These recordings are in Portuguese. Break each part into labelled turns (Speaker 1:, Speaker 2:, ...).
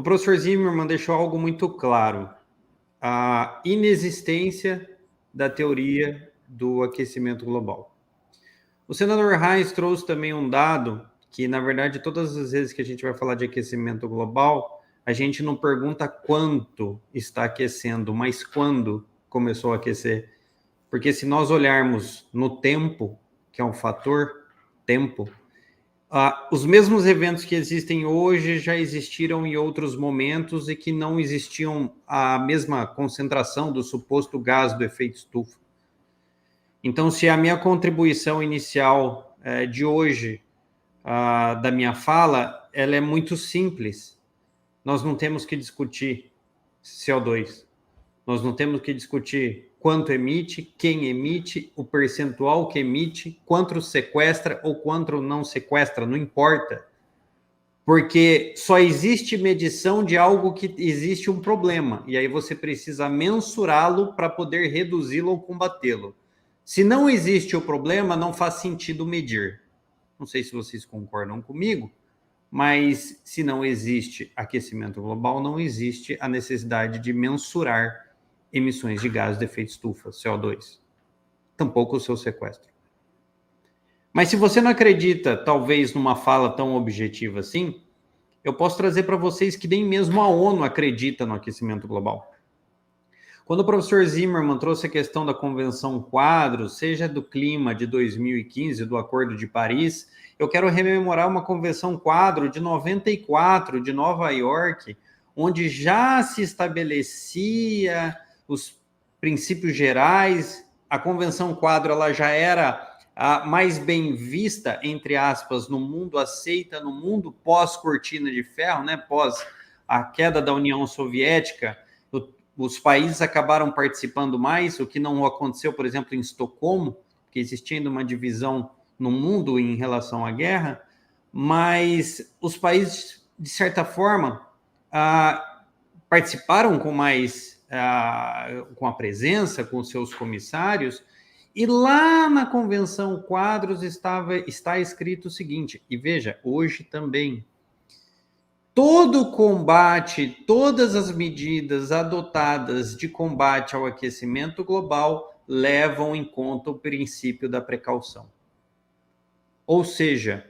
Speaker 1: O professor Zimmermann deixou algo muito claro: a inexistência da teoria do aquecimento global. O senador Reis trouxe também um dado que, na verdade, todas as vezes que a gente vai falar de aquecimento global, a gente não pergunta quanto está aquecendo, mas quando começou a aquecer. Porque se nós olharmos no tempo, que é um fator, tempo, os mesmos eventos que existem hoje já existiram em outros momentos e que não existiam a mesma concentração do suposto gás do efeito estufa. Então, se a minha contribuição inicial de hoje, da minha fala, ela é muito simples. Nós não temos que discutir CO2. Nós não temos que discutir quanto emite, quem emite, o percentual que emite, quanto sequestra ou quanto não sequestra, não importa. Porque só existe medição de algo que existe um problema, e aí você precisa mensurá-lo para poder reduzi-lo ou combatê-lo. Se não existe o problema, não faz sentido medir. Não sei se vocês concordam comigo, mas se não existe aquecimento global, não existe a necessidade de mensurar emissões de gases de efeito estufa, CO2. Tampouco o seu sequestro. Mas se você não acredita, talvez, numa fala tão objetiva assim, eu posso trazer para vocês que nem mesmo a ONU acredita no aquecimento global. Quando o professor Zimmermann trouxe a questão da Convenção Quadro, seja do clima de 2015, do Acordo de Paris, eu quero rememorar uma Convenção Quadro de 94, de Nova York, onde já se estabelecia os princípios gerais. A Convenção Quadro ela já era a mais bem vista, entre aspas, no mundo, aceita no mundo pós-cortina de ferro, né? Pós a queda da União Soviética, os países acabaram participando mais, o que não aconteceu, por exemplo, em Estocolmo, que existia ainda uma divisão no mundo em relação à guerra, mas os países, de certa forma, participaram com mais, com a presença, com seus comissários, e lá na Convenção Quadros está escrito o seguinte, e veja, hoje também, todo o combate, todas as medidas adotadas de combate ao aquecimento global levam em conta o princípio da precaução. Ou seja,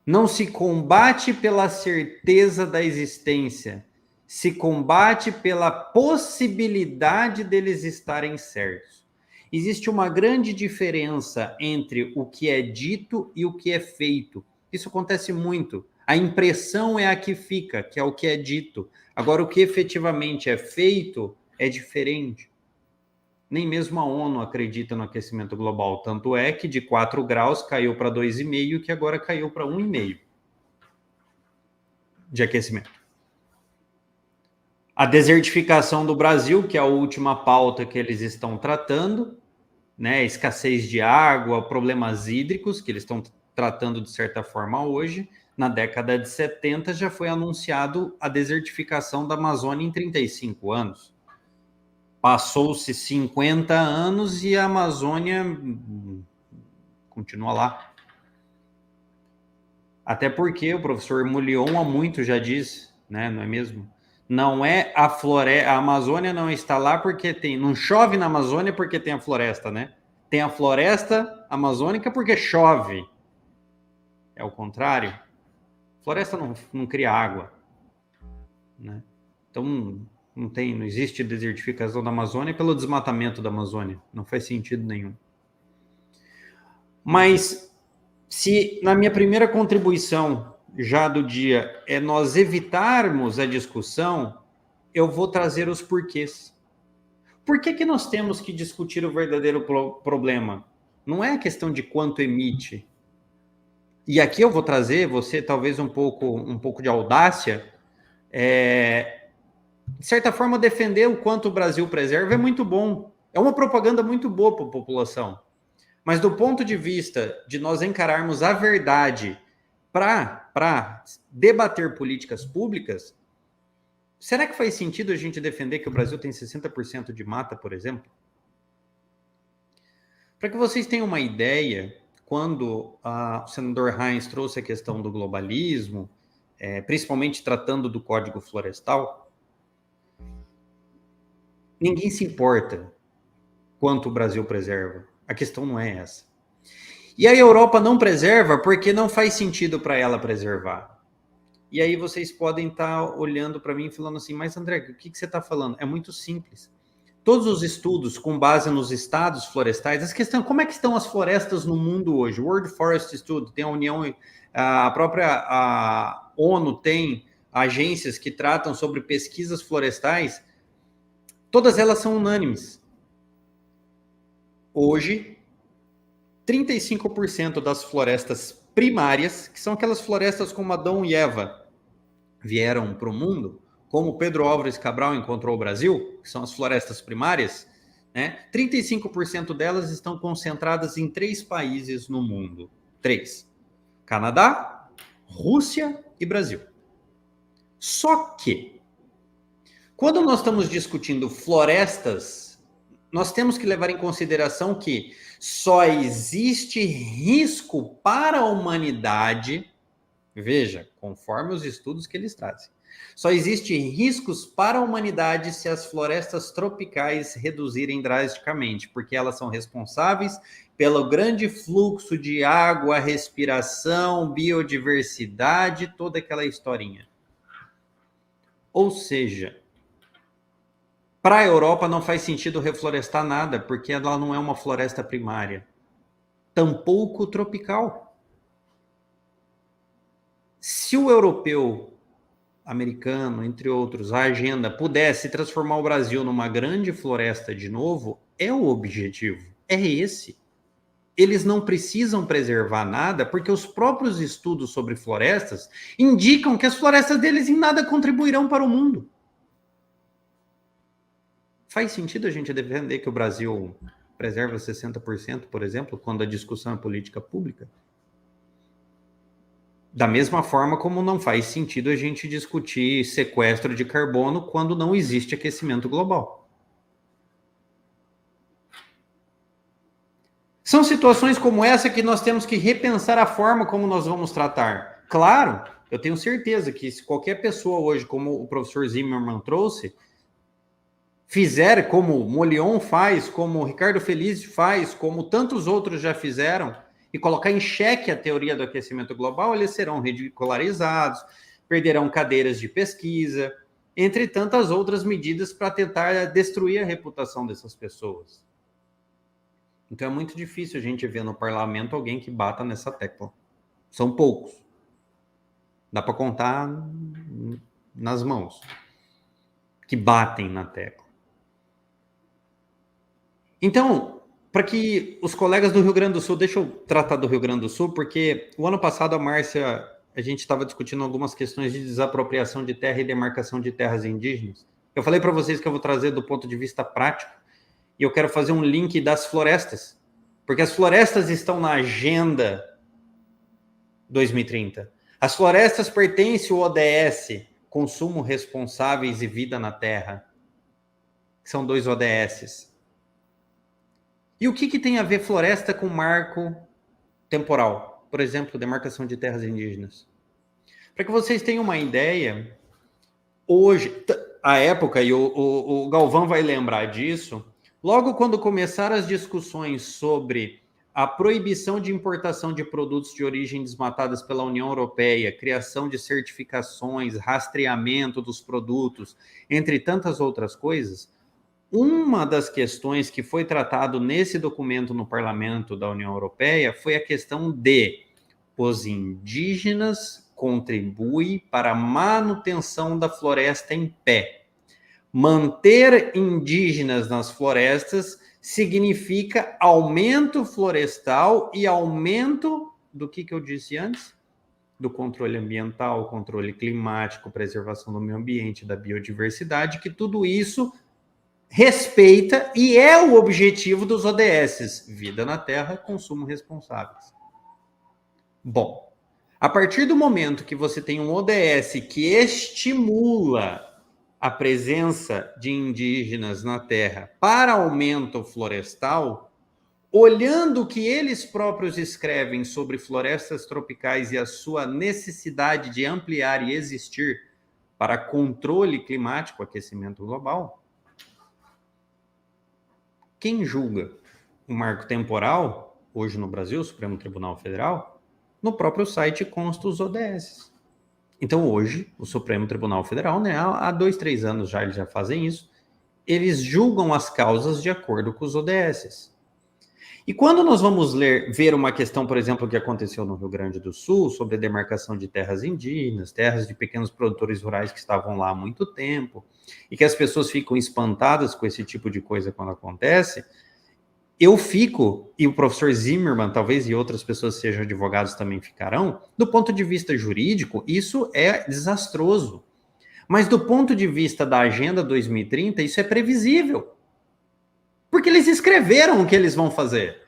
Speaker 1: não se combate pela certeza da existência, se combate pela possibilidade deles estarem certos. Existe uma grande diferença entre o que é dito e o que é feito. Isso acontece muito. A impressão é a que fica, que é o que é dito. Agora, o que efetivamente é feito é diferente. Nem mesmo a ONU acredita no aquecimento global. Tanto é que de 4 graus caiu para 2,5, que agora caiu para 1,5 de aquecimento. A desertificação do Brasil, que é a última pauta que eles estão tratando, né? Escassez de água, problemas hídricos, que eles estão tratando de certa forma hoje. Na década de 70 já foi anunciado a desertificação da Amazônia em 35 anos. Passou-se 50 anos e a Amazônia continua lá. Até porque o professor Mullion há muito já disse, né? Não é mesmo? Não é a floresta, a Amazônia não está lá porque não chove na Amazônia porque tem a floresta, né? Tem a floresta amazônica porque chove. É o contrário. Floresta não cria água, né? Então não existe desertificação da Amazônia pelo desmatamento da Amazônia. Não faz sentido nenhum. Mas se na minha primeira contribuição já do dia é nós evitarmos a discussão, eu vou trazer os porquês. Por que nós temos que discutir o verdadeiro problema? Não é a questão de quanto emite. E aqui eu vou trazer, você talvez um pouco de audácia, de certa forma defender o quanto o Brasil preserva é muito bom. É uma propaganda muito boa para a população. Mas do ponto de vista de nós encararmos a verdade para debater políticas públicas, será que faz sentido a gente defender que o Brasil tem 60% de mata, por exemplo? Para que vocês tenham uma ideia, quando o senador Reis trouxe a questão do globalismo, principalmente tratando do Código Florestal, ninguém se importa quanto o Brasil preserva. A questão não é essa. E a Europa não preserva porque não faz sentido para ela preservar. E aí vocês podem estar olhando para mim e falando assim, mas André, o que você está falando? É muito simples. Todos os estudos com base nos estados florestais, as questões, como é que estão as florestas no mundo hoje? World Forest Study, tem a União, a própria ONU tem agências que tratam sobre pesquisas florestais, todas elas são unânimes. Hoje, 35% das florestas primárias, que são aquelas florestas como Adão e Eva vieram para o mundo, como Pedro Álvares Cabral encontrou o Brasil, que são as florestas primárias, né? 35% delas estão concentradas em 3 países no mundo. 3. Canadá, Rússia e Brasil. Só que, quando nós estamos discutindo florestas, nós temos que levar em consideração que só existe risco para a humanidade, veja, conforme os estudos que eles trazem, só existe riscos para a humanidade se as florestas tropicais reduzirem drasticamente, porque elas são responsáveis pelo grande fluxo de água, respiração, biodiversidade, toda aquela historinha. Ou seja, para a Europa não faz sentido reflorestar nada, porque ela não é uma floresta primária, tampouco tropical. Se o europeu, americano, entre outros, a agenda pudesse transformar o Brasil numa grande floresta de novo, é o objetivo, é esse. Eles não precisam preservar nada, porque os próprios estudos sobre florestas indicam que as florestas deles em nada contribuirão para o mundo. Faz sentido a gente defender que o Brasil preserva 60%, por exemplo, quando a discussão é política pública? Da mesma forma como não faz sentido a gente discutir sequestro de carbono quando não existe aquecimento global. São situações como essa que nós temos que repensar a forma como nós vamos tratar. Claro, eu tenho certeza que se qualquer pessoa hoje, como o professor Zimmermann trouxe, fizer como Molion faz, como Ricardo Feliz faz, como tantos outros já fizeram, e colocar em xeque a teoria do aquecimento global, eles serão ridicularizados, perderão cadeiras de pesquisa, entre tantas outras medidas para tentar destruir a reputação dessas pessoas. Então é muito difícil a gente ver no parlamento alguém que bata nessa tecla. São poucos. Dá para contar nas mãos que batem na tecla. Então, para que os colegas do Rio Grande do Sul, deixa eu tratar do Rio Grande do Sul, porque o ano passado a gente estava discutindo algumas questões de desapropriação de terra e demarcação de terras indígenas. Eu falei para vocês que eu vou trazer do ponto de vista prático, e eu quero fazer um link das florestas, porque as florestas estão na agenda 2030. As florestas pertencem ao ODS, Consumo Responsáveis e Vida na Terra, que são 2 ODSs. E o que tem a ver floresta com marco temporal? Por exemplo, demarcação de terras indígenas. Para que vocês tenham uma ideia, hoje, a época, e o Galvão vai lembrar disso, logo quando começaram as discussões sobre a proibição de importação de produtos de origem desmatadas pela União Europeia, criação de certificações, rastreamento dos produtos, entre tantas outras coisas, uma das questões que foi tratado nesse documento no Parlamento da União Europeia foi a questão de os indígenas contribuem para a manutenção da floresta em pé. Manter indígenas nas florestas significa aumento florestal e aumento do que eu disse antes? Do controle ambiental, controle climático, preservação do meio ambiente, da biodiversidade, que tudo isso respeita e é o objetivo dos ODS, vida na terra, consumo responsáveis. Bom, a partir do momento que você tem um ODS que estimula a presença de indígenas na terra para aumento florestal, olhando o que eles próprios escrevem sobre florestas tropicais e a sua necessidade de ampliar e existir para controle climático, aquecimento global, quem julga o marco temporal, hoje no Brasil, Supremo Tribunal Federal, no próprio site consta os ODS. Então, hoje, o Supremo Tribunal Federal, né, há 2, 3 anos já eles já fazem isso, eles julgam as causas de acordo com os ODS. E quando nós vamos ver uma questão, por exemplo, que aconteceu no Rio Grande do Sul, sobre a demarcação de terras indígenas, terras de pequenos produtores rurais que estavam lá há muito tempo, e que as pessoas ficam espantadas com esse tipo de coisa quando acontece, eu fico, e o professor Zimmermann, talvez, e outras pessoas sejam advogados também ficarão, do ponto de vista jurídico, isso é desastroso. Mas do ponto de vista da Agenda 2030, isso é previsível. Porque eles escreveram o que eles vão fazer.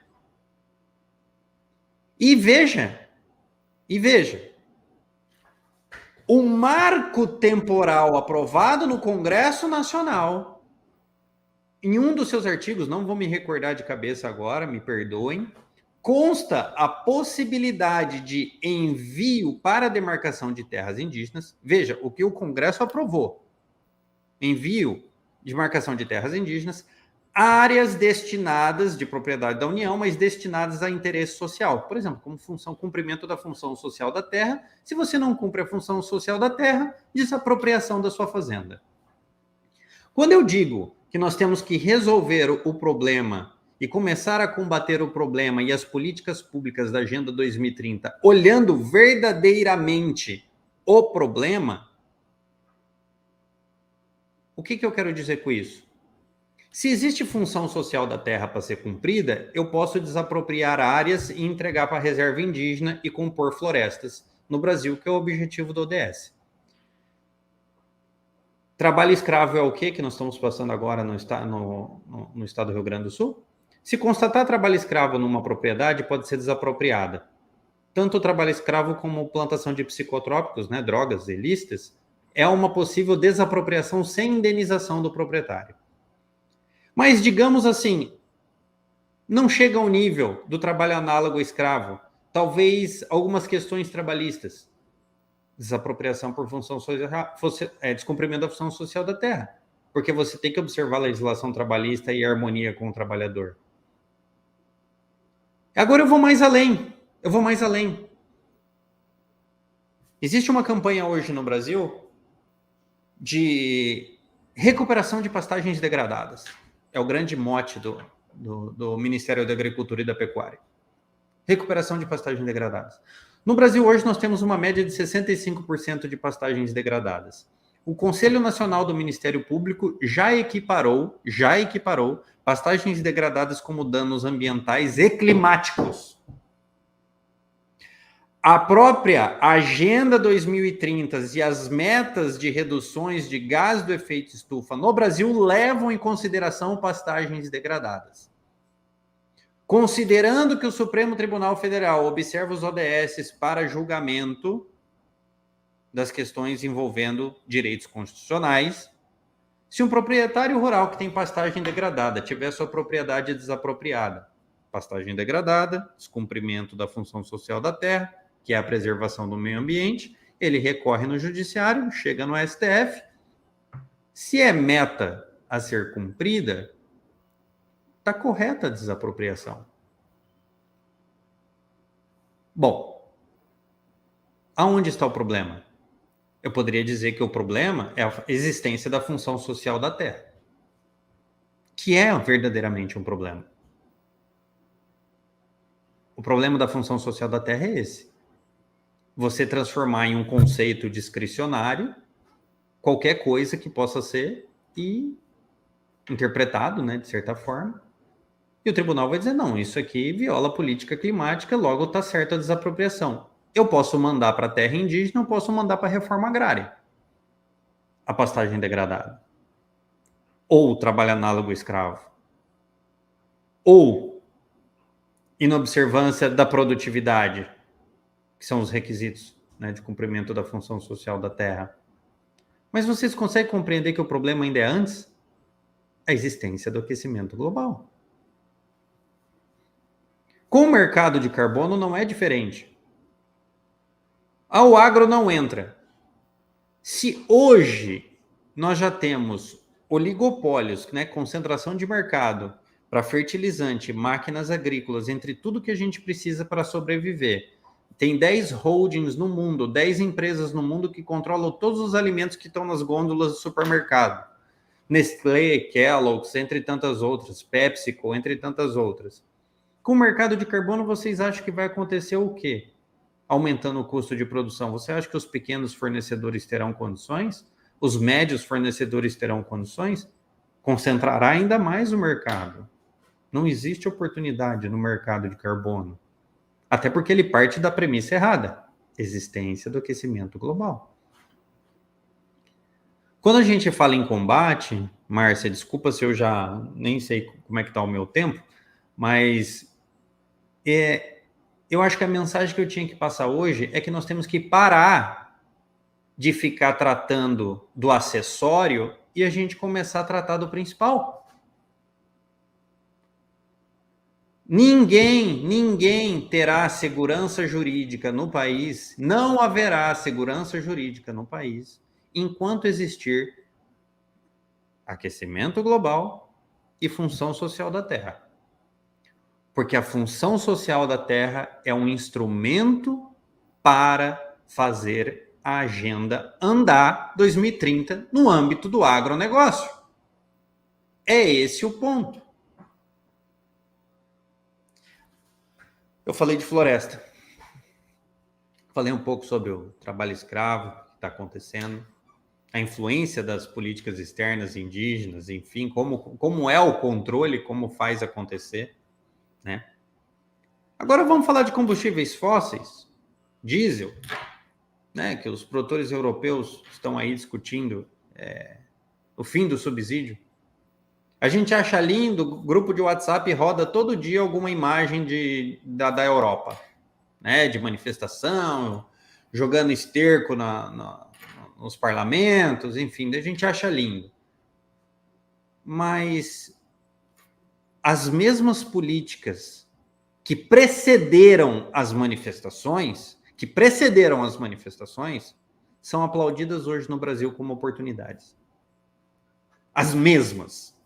Speaker 1: E veja, o marco temporal aprovado no Congresso Nacional, em um dos seus artigos, não vou me recordar de cabeça agora, me perdoem, consta a possibilidade de envio para a demarcação de terras indígenas. Veja, o que o Congresso aprovou. Envio de demarcação de terras indígenas, áreas destinadas de propriedade da União, mas destinadas a interesse social. Por exemplo, como cumprimento da função social da terra. Se você não cumpre a função social da terra, desapropriação da sua fazenda. Quando eu digo que nós temos que resolver o problema e começar a combater o problema e as políticas públicas da Agenda 2030, olhando verdadeiramente o problema, o que eu quero dizer com isso? Se existe função social da terra para ser cumprida, eu posso desapropriar áreas e entregar para a reserva indígena e compor florestas no Brasil, que é o objetivo do ODS. Trabalho escravo é o que nós estamos passando agora no estado do Rio Grande do Sul? Se constatar trabalho escravo numa propriedade, pode ser desapropriada. Tanto o trabalho escravo como plantação de psicotrópicos, né, drogas ilícitas, é uma possível desapropriação sem indenização do proprietário. Mas, digamos assim, não chega ao nível do trabalho análogo ao escravo. Talvez algumas questões trabalhistas. Desapropriação por função social, descumprimento da função social da terra. Porque você tem que observar a legislação trabalhista e a harmonia com o trabalhador. Agora eu vou mais além. Existe uma campanha hoje no Brasil de recuperação de pastagens degradadas. É o grande mote do Ministério da Agricultura e da Pecuária. Recuperação de pastagens degradadas. No Brasil, hoje, nós temos uma média de 65% de pastagens degradadas. O Conselho Nacional do Ministério Público já equiparou pastagens degradadas como danos ambientais e climáticos. A própria Agenda 2030 e as metas de reduções de gás do efeito estufa no Brasil levam em consideração pastagens degradadas. Considerando que o Supremo Tribunal Federal observa os ODS para julgamento das questões envolvendo direitos constitucionais, se um proprietário rural que tem pastagem degradada tiver sua propriedade desapropriada, pastagem degradada, descumprimento da função social da terra, que é a preservação do meio ambiente, ele recorre no judiciário, chega no STF. Se é meta a ser cumprida, está correta a desapropriação. Bom, aonde está o problema? Eu poderia dizer que o problema é a existência da função social da terra, que é verdadeiramente um problema. O problema da função social da terra é esse. Você transformar em um conceito discricionário qualquer coisa que possa ser interpretado, né, de certa forma. E o tribunal vai dizer, não, isso aqui viola a política climática, logo está certa a desapropriação. Eu posso mandar para a terra indígena, eu posso mandar para a reforma agrária. A pastagem degradada. Ou trabalho análogo escravo. Ou inobservância da produtividade, que são os requisitos, né, de cumprimento da função social da terra. Mas vocês conseguem compreender que o problema ainda é antes? A existência do aquecimento global. Com o mercado de carbono não é diferente. O agro não entra. Se hoje nós já temos oligopólios, né, concentração de mercado para fertilizante, máquinas agrícolas, entre tudo que a gente precisa para sobreviver, tem 10 holdings no mundo, 10 empresas no mundo que controlam todos os alimentos que estão nas gôndolas do supermercado. Nestlé, Kellogg's, entre tantas outras, PepsiCo, entre tantas outras. Com o mercado de carbono, vocês acham que vai acontecer o quê? Aumentando o custo de produção. Você acha que os pequenos fornecedores terão condições? Os médios fornecedores terão condições? Concentrará ainda mais o mercado. Não existe oportunidade no mercado de carbono. Até porque ele parte da premissa errada. Existência do aquecimento global. Quando a gente fala em combate, Márcia, desculpa se eu já nem sei como é que está o meu tempo, mas eu acho que a mensagem que eu tinha que passar hoje é que nós temos que parar de ficar tratando do acessório e a gente começar a tratar do principal. Ninguém terá segurança jurídica no país, não haverá segurança jurídica no país enquanto existir aquecimento global e função social da Terra. Porque a função social da Terra é um instrumento para fazer a agenda andar 2030 no âmbito do agronegócio. É esse o ponto. Eu falei de floresta. Falei um pouco sobre o trabalho escravo que está acontecendo, a influência das políticas externas indígenas, enfim, como é o controle, como faz acontecer, né? Agora vamos falar de combustíveis fósseis, diesel, né, que os produtores europeus estão aí discutindo o fim do subsídio. A gente acha lindo, o grupo de WhatsApp roda todo dia alguma imagem da Europa, né, de manifestação, jogando esterco nos parlamentos, enfim, a gente acha lindo. Mas as mesmas políticas que precederam as manifestações, são aplaudidas hoje no Brasil como oportunidades. As mesmas.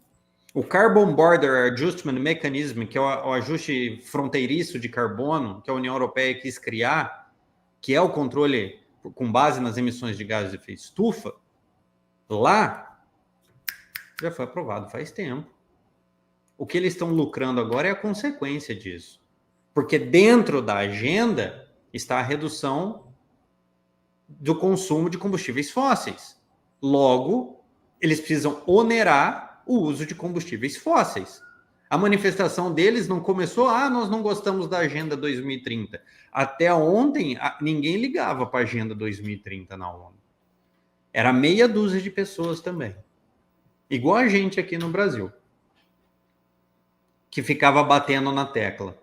Speaker 1: O Carbon Border Adjustment Mechanism, que é o ajuste fronteiriço de carbono que a União Europeia quis criar, que é o controle com base nas emissões de gases de efeito estufa, lá já foi aprovado faz tempo. O que eles estão lucrando agora é a consequência disso. Porque dentro da agenda está a redução do consumo de combustíveis fósseis. Logo, eles precisam onerar o uso de combustíveis fósseis. A manifestação deles não começou, nós não gostamos da Agenda 2030. Até ontem, ninguém ligava para a Agenda 2030 na ONU. Era meia dúzia de pessoas também. Igual a gente aqui no Brasil, que ficava batendo na tecla.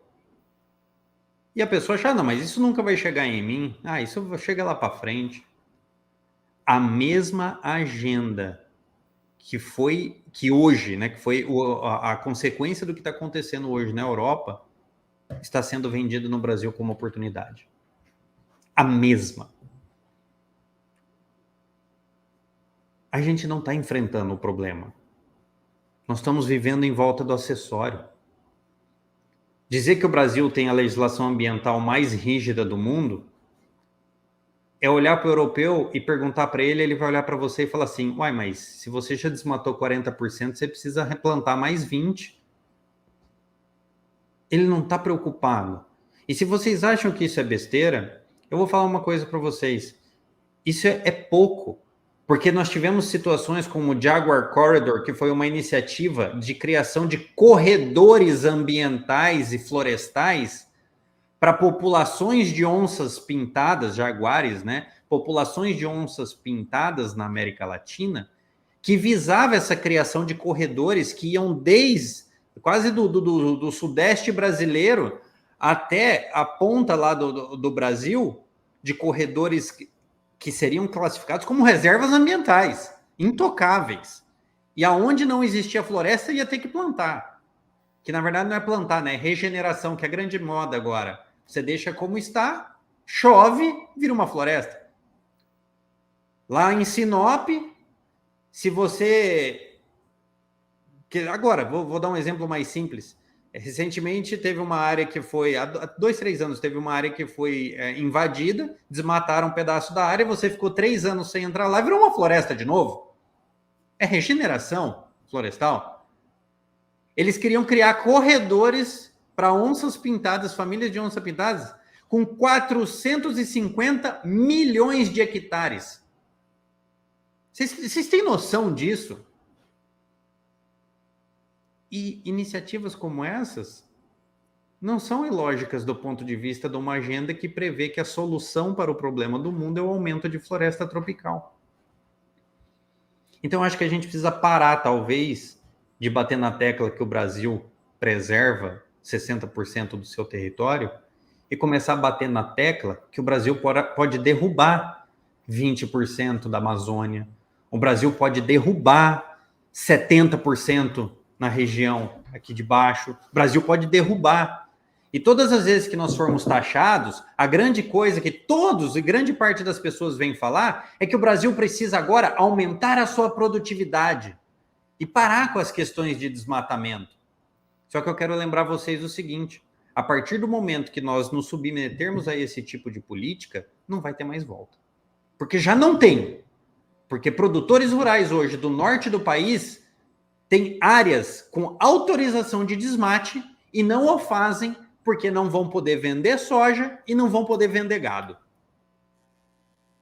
Speaker 1: E a pessoa acha, não, mas isso nunca vai chegar em mim. Isso chega lá para frente. A mesma agenda que hoje, né, que foi a consequência do que está acontecendo hoje na Europa, está sendo vendida no Brasil como oportunidade. A mesma. A gente não está enfrentando o problema. Nós estamos vivendo em volta do acessório. Dizer que o Brasil tem a legislação ambiental mais rígida do mundo é olhar para o europeu e perguntar para ele, ele vai olhar para você e falar assim, mas se você já desmatou 40%, você precisa replantar mais 20%. Ele não está preocupado. E se vocês acham que isso é besteira, eu vou falar uma coisa para vocês. Isso é pouco. Porque nós tivemos situações como o Jaguar Corridor, que foi uma iniciativa de criação de corredores ambientais e florestais para populações de onças pintadas, jaguares, né? Populações de onças pintadas na América Latina, que visava essa criação de corredores que iam desde quase do sudeste brasileiro até a ponta lá do Brasil, de corredores que seriam classificados como reservas ambientais, intocáveis. E aonde não existia floresta, ia ter que plantar. que na verdade não é plantar, né? É regeneração, que é a grande moda agora. Você deixa como está, chove, vira uma floresta. Lá em Sinop, se você... Agora, vou dar um exemplo mais simples. Recentemente teve uma área que foi, há 2, 3 anos, teve uma área que foi invadida, desmataram um pedaço da área, você ficou 3 anos sem entrar lá, virou uma floresta de novo. É regeneração florestal. Eles queriam criar corredores para onças pintadas, famílias de onças pintadas, com 450 milhões de hectares. Vocês têm noção disso? E iniciativas como essas não são ilógicas do ponto de vista de uma agenda que prevê que a solução para o problema do mundo é o aumento de floresta tropical. Então, acho que a gente precisa parar, talvez, de bater na tecla que o Brasil preserva 60% do seu território e começar a bater na tecla que o Brasil pode derrubar 20% da Amazônia, o Brasil pode derrubar 70% na região aqui de baixo, o Brasil pode derrubar. E todas as vezes que nós formos taxados, a grande coisa que todos e grande parte das pessoas vêm falar é que o Brasil precisa agora aumentar a sua produtividade e parar com as questões de desmatamento. Só que eu quero lembrar vocês o seguinte: a partir do momento que nós nos submetermos a esse tipo de política, não vai ter mais volta. Porque já não tem. Porque produtores rurais hoje do norte do país têm áreas com autorização de desmate e não o fazem porque não vão poder vender soja e não vão poder vender gado.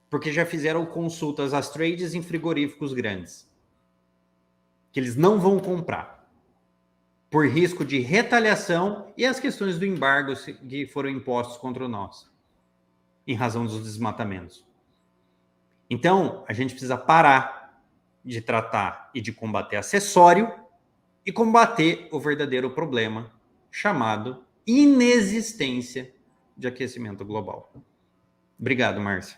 Speaker 1: Porque já fizeram consultas às trades em frigoríficos grandes. Que eles não vão comprar. Por risco de retaliação e as questões do embargo que foram impostos contra nós. Em razão dos desmatamentos. Então, a gente precisa parar de tratar e de combater acessório e combater o verdadeiro problema chamado inexistência de aquecimento global. Obrigado, Márcia.